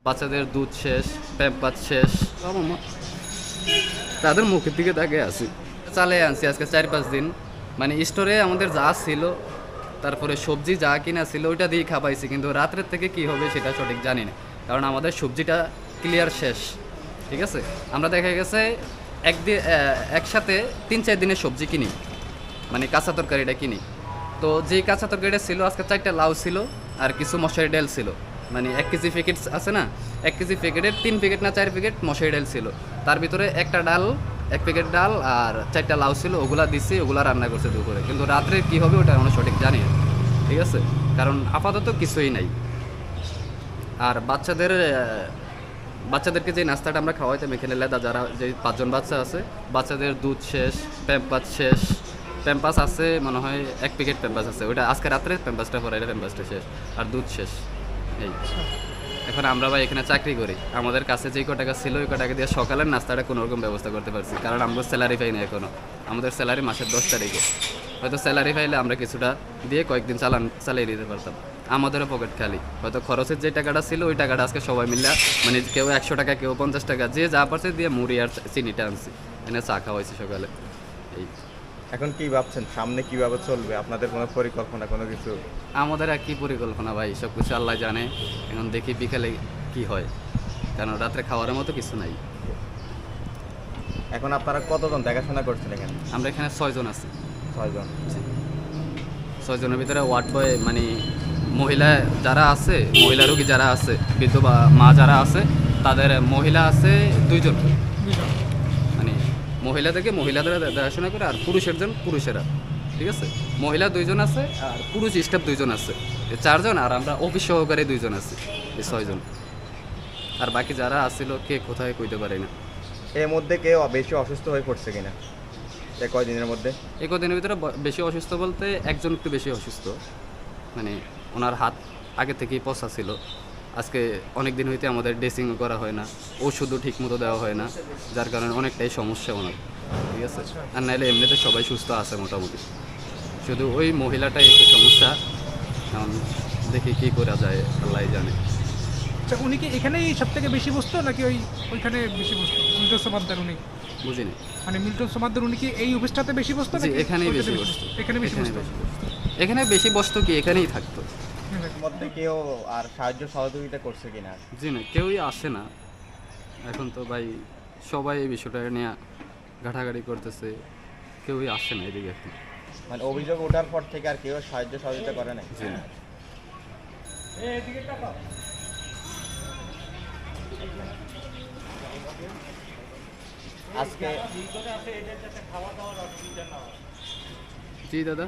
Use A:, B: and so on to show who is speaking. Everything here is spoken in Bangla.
A: বাচ্চাদের দুধ শেষ, প্যাম্পার শেষ, তাদের মুখের দিকে তাকিয়ে আছি। চালিয়ে আনছি আজকে 4-5 দিন, মানে স্টোরে আমাদের যা ছিল, তারপরে সবজি যা কিনা ছিল ওইটা দিয়ে খাবাইছি, কিন্তু রাত্রের থেকে কি হবে সেটা সঠিক জানি না, কারণ আমাদের সবজিটা ক্লিয়ার শেষ। ঠিক আছে, আমরা দেখা গেছে একসাথে 3-4 দিনের সবজি কিনি, মানে কাঁচা তরকারিটা কিনি। তো যেই কাঁচা তরকারিটা ছিল আজকে 4টা লাউ ছিল আর কিছু মশারি ডাল ছিল, মানে 1 কেজি প্যাকেট আছে না, 1 কেজি প্যাকেটের 3 প্যাকেট না 4 প্যাকেট মশারি ডাল ছিল, তার ভিতরে একটা ডাল, 1 প্যাকেট ডাল আর 4টা লাউ ছিল, ওগুলা দিচ্ছি, ওগুলা রান্না করছে দুপুরে, কিন্তু রাত্রে কী হবে ওটা আমরা সঠিক জানি না। ঠিক আছে, কারণ আপাতত কিছুই নাই। আর বাচ্চাদেরকে যে নাস্তাটা আমরা খাওয়াইতাম এখানে লেদা, যারা যে 5 জন বাচ্চা আছে, বাচ্চাদের দুধ শেষ, প্যাম্পাস শেষ, প্যাম্পাস আছে মনে হয় 1 প্যাকেট প্যাম্পাস আছে, ওইটা আজকে রাত্রে প্যাম্পাসটা পরাইলে প্যাম্পাসটা শেষ, আর দুধ শেষ। এই এখন আমরা ভাই এখানে চাকরি করি, আমাদের কাছে যেই টাকা ছিল ওই টাকা দিয়ে সকালের নাস্তাটা কোনো রকম ব্যবস্থা করতে পারছি, কারণ আমরা স্যালারি পাই না এখনও, আমাদের স্যালারি মাসের 10 তারিখে। হয়তো স্যালারি পাইলে আমরা কিছুটা দিয়ে কয়েকদিন চালিয়ে দিতে পারতাম, আমাদেরও পকেট খালি। হয়তো খরচের যে টাকাটা ছিল ওই টাকাটা আজকে সবাই মিলে, মানে কেউ 100 টাকা, কেউ 50 টাকা, যে যা পারছে দিয়ে মুড়ি আর চিনিটা আনছি, এনে চা খাওয়াইছি সকালে। এই
B: এখন কি ভাবছেন সামনে কিভাবে চলবে, আপনাদের কোনো পরিকল্পনা কোনো কিছু?
A: আমাদের আর কি পরিকল্পনা ভাই, সব কিছু আল্লাহ জানে, এখন দেখি বিকেলে কি হয়, কারণ রাত্রে খাওয়ার মতো কিছু নাই।
B: এখন আপনারা কতজন দেখাশোনা করছেন এখানে?
A: আমরা এখানে 6 জন আছি।
B: 6 জন।
A: 6 জনের ভিতরে ওয়ার্ড বয়, মানে মহিলা যারা আছে, মহিলা রোগী যারা আছে, বিধবা মা যারা আছে, তাদের মহিলা আছে 2 জন, মানে মহিলাদেরকে মহিলাদের দেখাশোনা করে, আর পুরুষেরা। ঠিক আছে, মহিলা 2 জন আছে আর পুরুষ স্টাফ 2 জন আছে, 4 জন, আর আমরা অফিস সহকারে 2 জন আছি, এই 6 জন। আর বাকি যারা আসছিল কে কোথায় কইতে পারি না।
B: এর মধ্যে কেউ বেশি অসুস্থ হয়ে পড়ছে কিনা এই কয়দিনের মধ্যে?
A: এই কদিনের ভিতরে বেশি অসুস্থ বলতে একজন একটু বেশি অসুস্থ, মানে ওনার হাত আগে থেকেই পচা ছিল, আজকে অনেক দিন হইতে আমাদের ড্রেসিংও করা হয় না, ওষুধও ঠিক মতো দেওয়া হয় না, যার কারণে অনেকটাই সমস্যা ওনার। ঠিক আছে, আর নাহলে এমনিতে সবাই সুস্থ আছে মোটামুটি, শুধু ওই মহিলাটাই একটু সমস্যা। এখন দেখি কী করা যায়, আল্লাহ জানে।
C: আচ্ছা, উনি কি এখানেই সব থেকে বেশি বসতো নাকি ওইখানে বেশি বসতো? মিল্টন সমাদ্দার উনি,
A: বুঝিনি,
C: মানে মিল্টন সমাদ্দার উনি কি এই অফিসটাতে বেশি বসতো
A: জি
C: নাকি
A: এখানেই
C: ওইটাতে
A: বেশি বসতো,
C: এখানে বেশি বসতো?
A: এখানে বেশি বসতো কি, এখানেই থাকতো।
B: এর মধ্যে কেউ আর সাহায্য সহযোগিতা করছে কিনা?
A: জি না, কেউই আসে না এখন তো ভাই, সবাই এই বিষয়টা নিয়ে ঘাটাঘাটি করতেছে, কেউই আসে না এদিকে এখন।
B: মানে অভিযোগ ওঠার পর থেকে আর কেউ সাহায্য সহযোগিতা করে না?
A: জি না।
B: আজকে
A: জি দাদা।